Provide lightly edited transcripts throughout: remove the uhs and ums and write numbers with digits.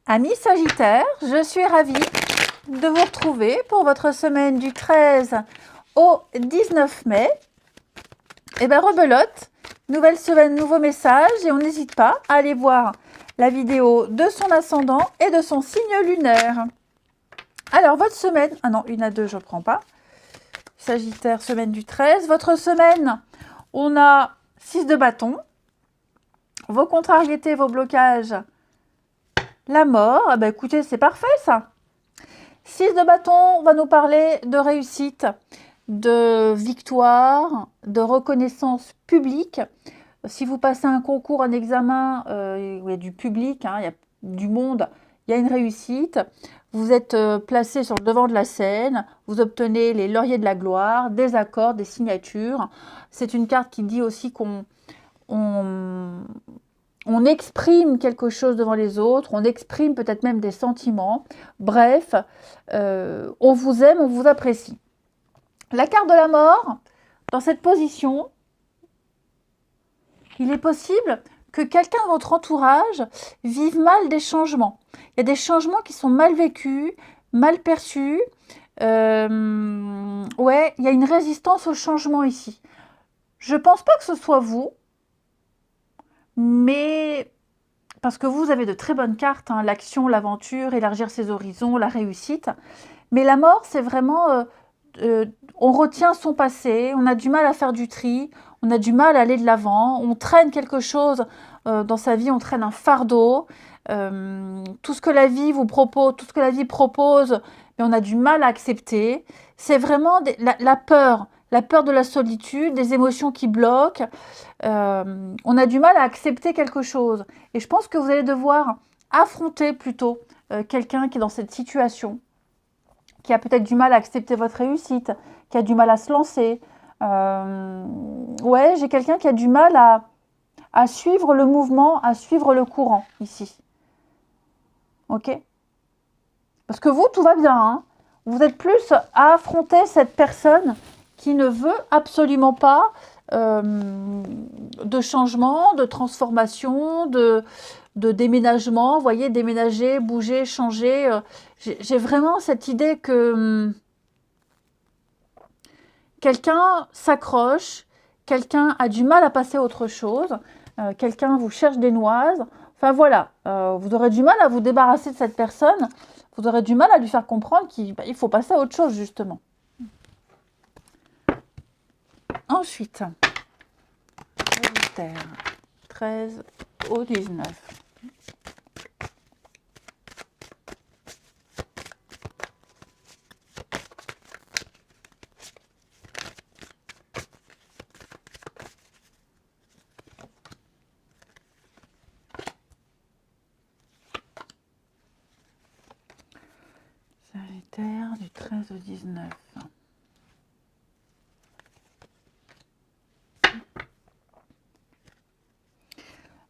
Amis Sagittaire, je suis ravie de vous retrouver pour votre semaine du 13 au 19 mai. Et bien rebelote, nouvelle semaine, nouveau message et on n'hésite pas à aller voir la vidéo de son ascendant et de son signe lunaire. Alors votre semaine, ah non, une à deux je ne prends pas. Sagittaire, semaine du 13. Votre semaine, on a 6 de bâton, vos contrariétés, vos blocages, la mort. Ah ben écoutez, c'est parfait ça. 6 de bâton va nous parler de réussite, de victoire, de reconnaissance publique. Si vous passez un concours, un examen, il y a du public, il y a du monde, il y a une réussite. Vous êtes placé sur le devant de la scène, vous obtenez les lauriers de la gloire, des accords, des signatures. C'est une carte qui dit aussi qu'on exprime quelque chose devant les autres, on exprime peut-être même des sentiments. Bref, on vous aime, on vous apprécie. La carte de la mort, dans cette position, il est possible que quelqu'un de votre entourage vive mal des changements. Il y a des changements qui sont mal vécus, mal perçus. Ouais, il y a une résistance au changement ici. Je ne pense pas que ce soit vous, mais parce que vous avez de très bonnes cartes, l'action, l'aventure, élargir ses horizons, la réussite. Mais la mort, c'est vraiment, on retient son passé, on a du mal à faire du tri, on a du mal à aller de l'avant, on traîne quelque chose dans sa vie, on traîne un fardeau. Tout ce que la vie vous propose, tout ce que la vie propose, mais on a du mal à accepter. C'est vraiment la peur de la solitude, des émotions qui bloquent. On a du mal à accepter quelque chose. Et je pense que vous allez devoir affronter plutôt quelqu'un qui est dans cette situation, qui a peut-être du mal à accepter votre réussite, qui a du mal à se lancer. Ouais, j'ai quelqu'un qui a du mal à suivre le mouvement, à suivre le courant ici. Ok? Parce que vous, tout va bien. Vous êtes plus à affronter cette personne qui ne veut absolument pas de changement, de transformation, de déménagement. Vous voyez, déménager, bouger, changer. J'ai vraiment cette idée que quelqu'un s'accroche, quelqu'un a du mal à passer à autre chose, quelqu'un vous cherche des noises. Enfin voilà, vous aurez du mal à vous débarrasser de cette personne, vous aurez du mal à lui faire comprendre qu'il faut passer à autre chose justement. Ensuite, Sagittaire, 13 au 19. Sagittaire, du 13 au 19.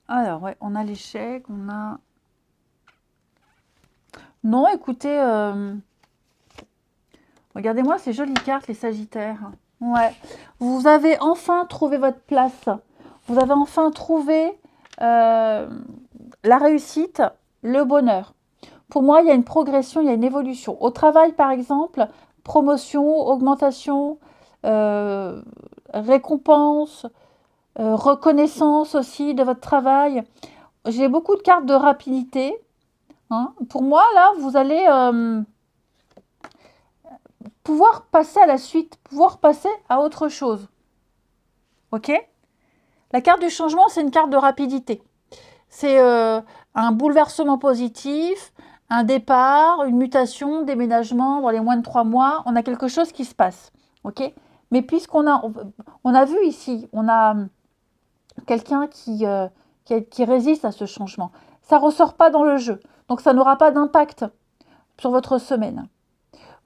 Alors, ouais, on a l'échec, on a... Non, écoutez, regardez-moi ces jolies cartes, les Sagittaires. Ouais, vous avez enfin trouvé votre place. Vous avez enfin trouvé la réussite, le bonheur. Pour moi, il y a une progression, il y a une évolution. Au travail, par exemple, promotion, augmentation, récompense, reconnaissance aussi de votre travail. J'ai beaucoup de cartes de rapidité. Pour moi, là, vous allez pouvoir passer à la suite, pouvoir passer à autre chose. Ok? La carte du changement, c'est une carte de rapidité. C'est un bouleversement positif, un départ, une mutation, déménagement dans les moins de 3 mois. On a quelque chose qui se passe. Ok? Mais puisqu'on a vu ici, on a quelqu'un qui résiste à ce changement. Ça ne ressort pas dans le jeu. Donc ça n'aura pas d'impact sur votre semaine.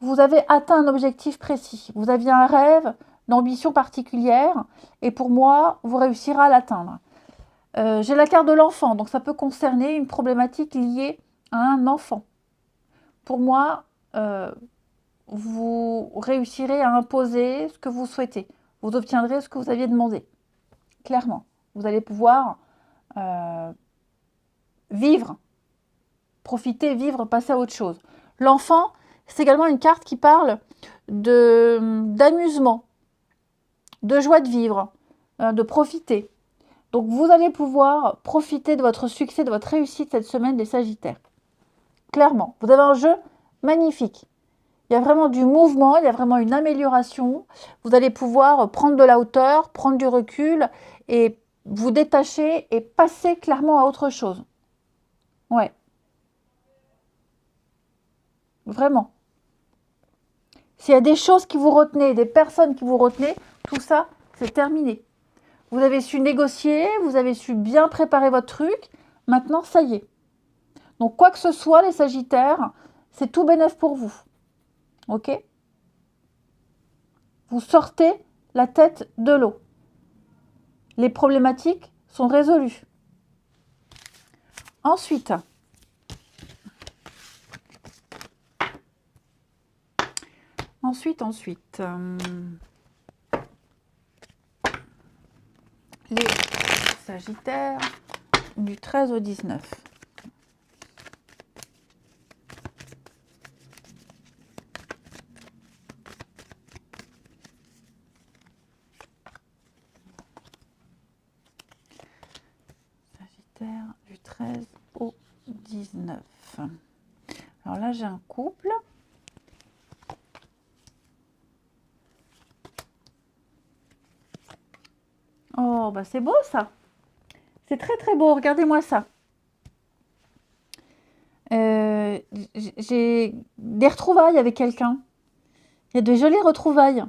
Vous avez atteint un objectif précis. Vous aviez un rêve, une ambition particulière. Et pour moi, vous réussirez à l'atteindre. J'ai la carte de l'enfant. Donc ça peut concerner une problématique liée à un enfant. Pour moi, vous réussirez à imposer ce que vous souhaitez. Vous obtiendrez ce que vous aviez demandé. Clairement. Vous allez pouvoir vivre, profiter, vivre, passer à autre chose. L'enfant, c'est également une carte qui parle d'amusement, de joie de vivre, de profiter. Donc, vous allez pouvoir profiter de votre succès, de votre réussite cette semaine des Sagittaires. Clairement, vous avez un jeu magnifique. Il y a vraiment du mouvement, il y a vraiment une amélioration. Vous allez pouvoir prendre de la hauteur, prendre du recul et vous détacher et passer clairement à autre chose. Ouais. Vraiment. S'il y a des choses qui vous retenaient, des personnes qui vous retenaient, tout ça, c'est terminé. Vous avez su négocier, vous avez su bien préparer votre truc. Maintenant, ça y est. Donc, quoi que ce soit, les Sagittaires, c'est tout bénef pour vous. Ok? Vous sortez la tête de l'eau. Les problématiques sont résolues. Ensuite, les Sagittaires du 13 au 19. Sagittaire du 13 au 19. Alors là, j'ai un couple. Oh, bah c'est beau ça. C'est très très beau. Regardez-moi ça. J'ai des retrouvailles avec quelqu'un. Il y a de jolies retrouvailles.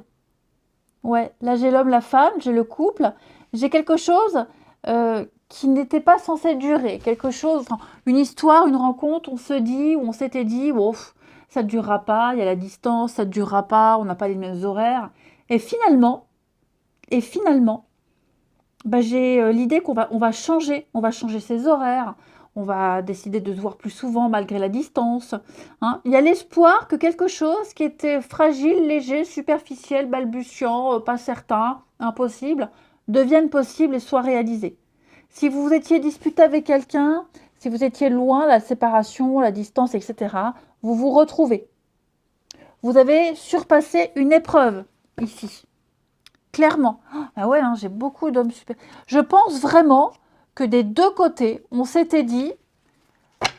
Ouais, là j'ai l'homme, la femme, j'ai le couple. J'ai quelque chose qui n'était pas censé durer. Quelque chose, enfin, une histoire, une rencontre, on se dit, ou on s'était dit, oh, ça ne durera pas, il y a la distance, ça ne durera pas, on n'a pas les mêmes horaires. Et finalement, bah, j'ai l'idée qu'on va changer ses horaires, on va décider de se voir plus souvent malgré la distance. Hein. Il y a l'espoir que quelque chose qui était fragile, léger, superficiel, balbutiant, pas certain, impossible, devienne possible et soit réalisé. Si vous étiez disputé avec quelqu'un, si vous étiez loin, la séparation, la distance, etc., vous vous retrouvez. Vous avez surpassé une épreuve ici. Clairement. Ah ouais, hein, j'ai beaucoup d'hommes super. Je pense vraiment que des deux côtés, on s'était dit,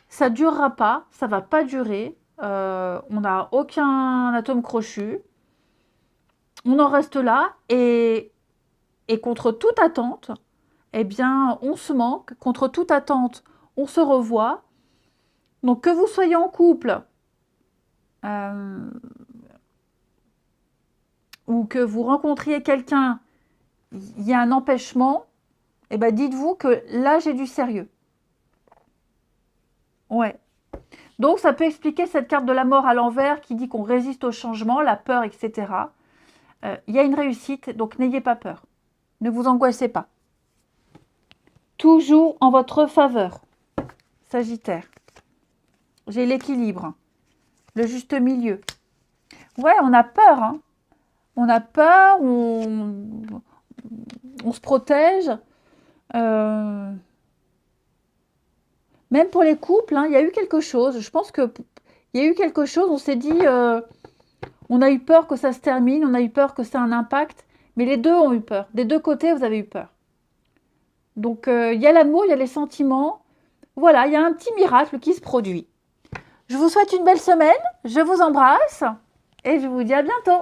ça ne durera pas, ça ne va pas durer, on n'a aucun atome crochu, on en reste là, et contre toute attente, eh bien, on se manque, contre toute attente, on se revoit. Donc, que vous soyez en couple, ou que vous rencontriez quelqu'un, il y a un empêchement, eh ben dites-vous que là, j'ai du sérieux. Ouais. Donc, ça peut expliquer cette carte de la mort à l'envers qui dit qu'on résiste au changement, la peur, etc. Il y a une réussite, donc n'ayez pas peur. Ne vous angoissez pas. Tout joue en votre faveur, Sagittaire. J'ai l'équilibre, le juste milieu. Ouais, on a peur, hein. On a peur, on se protège. Même pour les couples, hein, il y a eu quelque chose. Je pense qu'il y a eu quelque chose. On s'est dit, on a eu peur que ça se termine, on a eu peur que ça ait un impact. Mais les deux ont eu peur. Des deux côtés, vous avez eu peur. Donc, il y a l'amour, il y a les sentiments. Voilà, il y a un petit miracle qui se produit. Je vous souhaite une belle semaine. Je vous embrasse et je vous dis à bientôt.